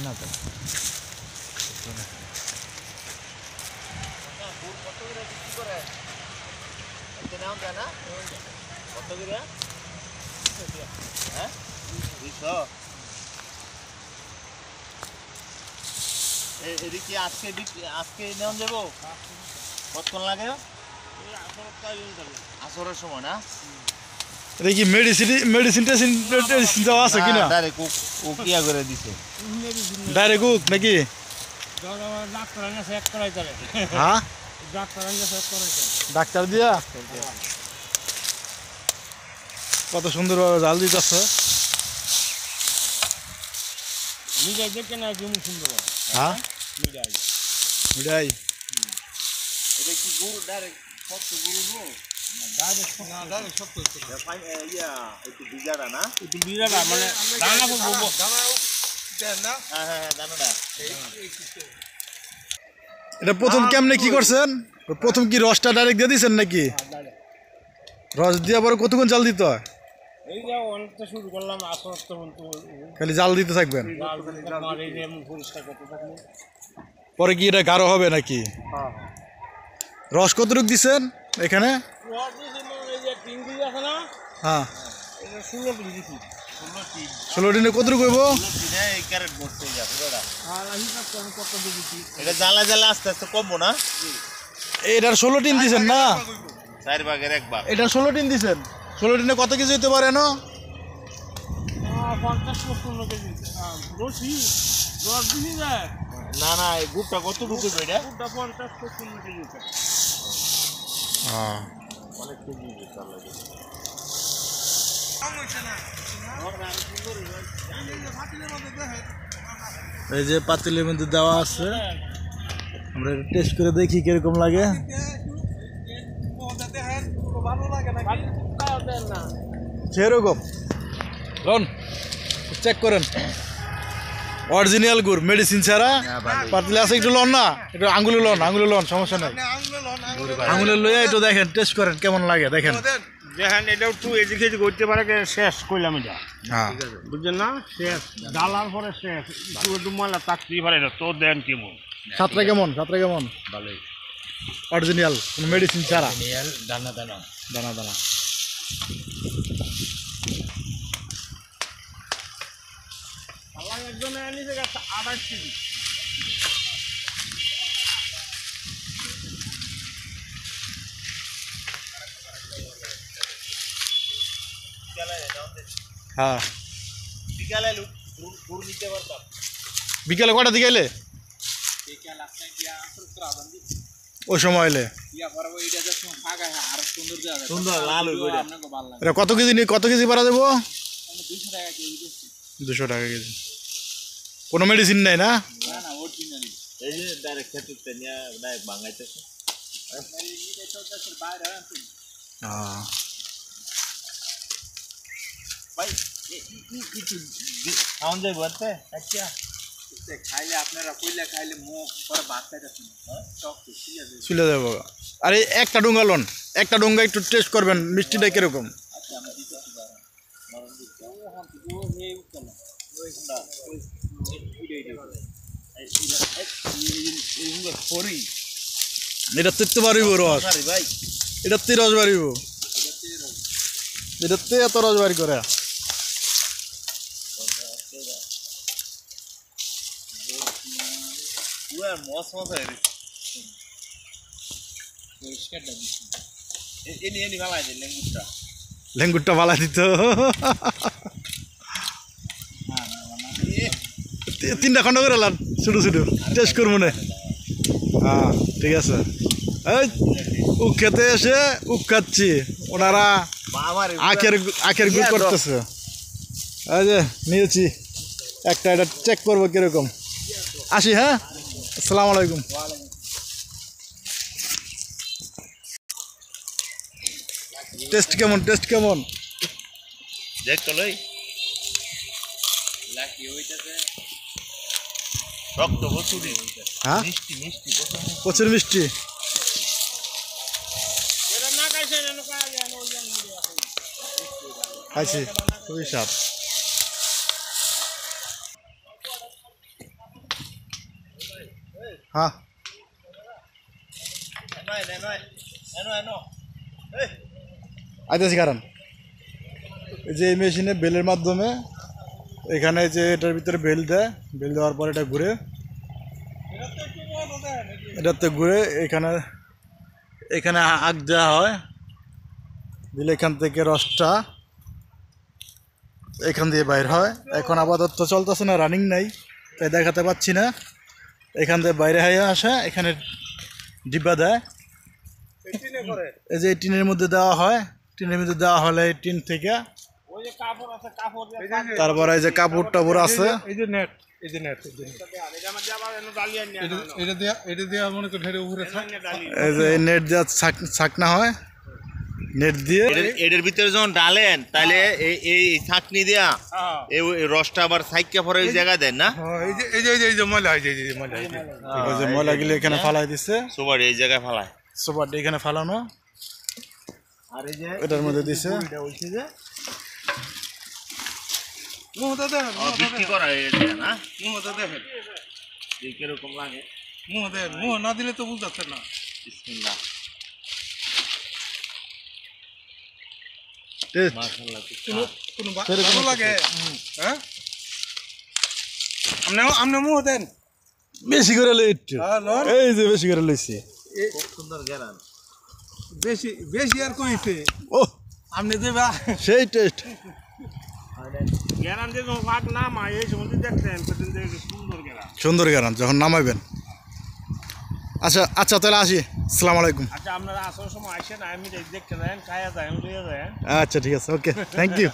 না তো আজকে নেওয়া যাবো কতক্ষণ লাগে আসরের সময় না এটা কি মেডিসিন দেওয়া আছে কিনা ডাইরেক্ট ও কিয়া করে দিছে ডাইরেক্ট কুক নাকি হ্যাঁ ডাক্তার দিয়া কত সুন্দর জাল দিতেছে হ্যাঁ মিঠাই এটা কি গুরু ডাইরেক্ট শক্ত গুরু গো ডাইরেক্ট শক্ত একটু বিজাটা না একটু বিজাটা মানে দানা বলবো না হ্যাঁ দানাটা এটা প্রথম কেমনে কি করছেন প্রথম কি রসটা ডাইরেক্ট দিয়ে দিয়েছেন নাকি রস দিয়ে পরে কতক্ষণ জাল দিতে হয় এই যে অনেকটা শুরু করলাম আসর খালি জাল দিতে থাকবেন পরিষ্কার করতে থাকলে পরে কি এটা গাঢ় হবে নাকি রস কতটুকু দিচ্ছেন এখানে হ্যাঁ 16 দিনে কতটুকু হইব এটা জ্বালা জ্বালা আস্তে আস্তে কমবো না এটার 16 টিন দিচ্ছেন না 4 ভাগের 1 ভাগ এটা 16 টিন দিচ্ছেন 16 টিনে কত কেজি হতে পারে না 50-55 কেজি না না এই গুড়টা কত ঢুকে এটা গুড়টা 50-55 কেজি অনেক কেজি লাগে এই যে পাতিলের মধ্যে দেওয়া আছে আমরা টেস্ট করে দেখি কিরকম লাগে সেরকম লন চেক করেন অরিজিনাল গুড় মেডিসিন ছাড়া পাতিলে আছে একটু লন না একটু আঙুলে লন সমস্যা নাই আঙুলে লইয়া একটু দেখেন টেস্ট করেন কেমন লাগে দেখেন দেখেন এটাও 2 কেজি করতে পারে শেষ কইলাম এটা হ্যাঁ বুঝছেন না শেষ ডালার পরে শেষ একটু ময়লা থাকতেই পারে না তো দেন কেমন সাতটা কেমন ভালোই অরিজিনাল কোনো মেডিসিন ছাড়া দানা দানা দানা দানা আমার একজনে আনিছে 28 কেজি হ্যাঁ বিকালে গুড় নিতে পারতাম বিকেলে কটা দিকে এলে ওই সময় এলে সুন্দর লাল এটা কত কেজি পারা যাবো 200 টাকা কেজি কোনো মেডিসিন নেই না এই যে ডাইরেক্ট খেতে নিয়ে ডাইরেক্ট ভাঙাইতেছে ভাই কিছু খাওয়ান যায় বলতে আচ্ছা খাইলে আপনারা কইলে খাইলে মুখ পরে ভাত খাইতেছেন চলে যাবো আরে একটা ডোঙ্গা লন একটা ডোঙ্গা একটু টেস্ট করবেন মিষ্টিটা কিরকম এটা তেতে পারিব রস ভাই এটা তে রস বাড়িব এটা তে এত রস বাড়ি করে মস মস হয়ে গেছে এনি ভালো আছে লেঙ্গুরটা ভালা দিত 3টা খন্ড করে লান ছোটো টেস্ট করবো না হ্যাঁ ঠিক আছে এই উক খেতে এসে উক খাচ্ছি ওনারা আখের গুড় করতেছে এই যে নিয়েছি একটা এটা চেক করবো কিরকম আসি হ্যাঁ আসসালামু আলাইকুম টেস্ট কেমন দেখ তো লই লাকি হইতাছে রক্ত বসুরি হ্যাঁ মিষ্টি প্রচুর মিষ্টি এটা না খাইছে না খাইছি খুবই স্বাদ হ্যাঁ আইতেছি কারণ এই যে এই মেশিনে বেলের মাধ্যমে এখানে যে এটার ভিতরে বেল দেয়, বেল দেওয়ার পর এটা ঘুরে, এটাতে ঘুরে এখানে এখানে আগ দেওয়া হয়, দিলে এখান থেকে রসটা এখান দিয়ে বাইর হয়। এখন আপাতত চলতেছে না, রানিং নাই, তাই দেখাতে পাচ্ছি না। এখান থেকে বাইরে হয়ে আসে, এখানে ডিব্বা দেয়, এই যে টিনের মধ্যে দেওয়া হয়। টিনের মধ্যে দেওয়া হলে এই টিন থেকে তারপরে এই যে কাপড় টাপড় আছে, এই যে নেট, এই যে নেট, এই যে নেট দেওয়া ছাকনা হয়, নেট দিয়ে এটার ভিতরে যখন ডালেন তাহলে এই ছাকনি দেয়া এই রসটা আবার সাইকা পরে ওই জায়গায় দেন না? এই যে ময়লা, ওই যে ময়লাগুলি এখানে ফালাই দিচ্ছে, সুপার এই জায়গায় ফালায়, সুপারটা এখানে ফালানো, আর এই যে এটার মধ্যে দিছে। বিক্রি করা এটা না কিরকম লাগে না দিলে তো বুঝতে না। বিসমিল্লাহ মাশাআল্লাহ ভালো লাগে। হ্যাঁ আপনি মুহ দেন বেশি করে লই একটু, এই যে বেশি করে লইছি, খুব সুন্দর গেরান, বেশি বেশি আর কইছে ও আপনি দেবা সেই টেস্ট। গেরান যে ভাগ না মা এই সময় দেখতেন সেদিন দেখে সুন্দর গেরান, সুন্দর গান যখন নামাইবেন। আচ্ছা আচ্ছা তাহলে আসি, আসসালামু আলাইকুম। আচ্ছা আপনারা আসার সময় আসেন, আমি দেখতে যান, খায়া যান, লইয়া যান। আচ্ছা ঠিক আছে, ওকে, থ্যাংক ইউ।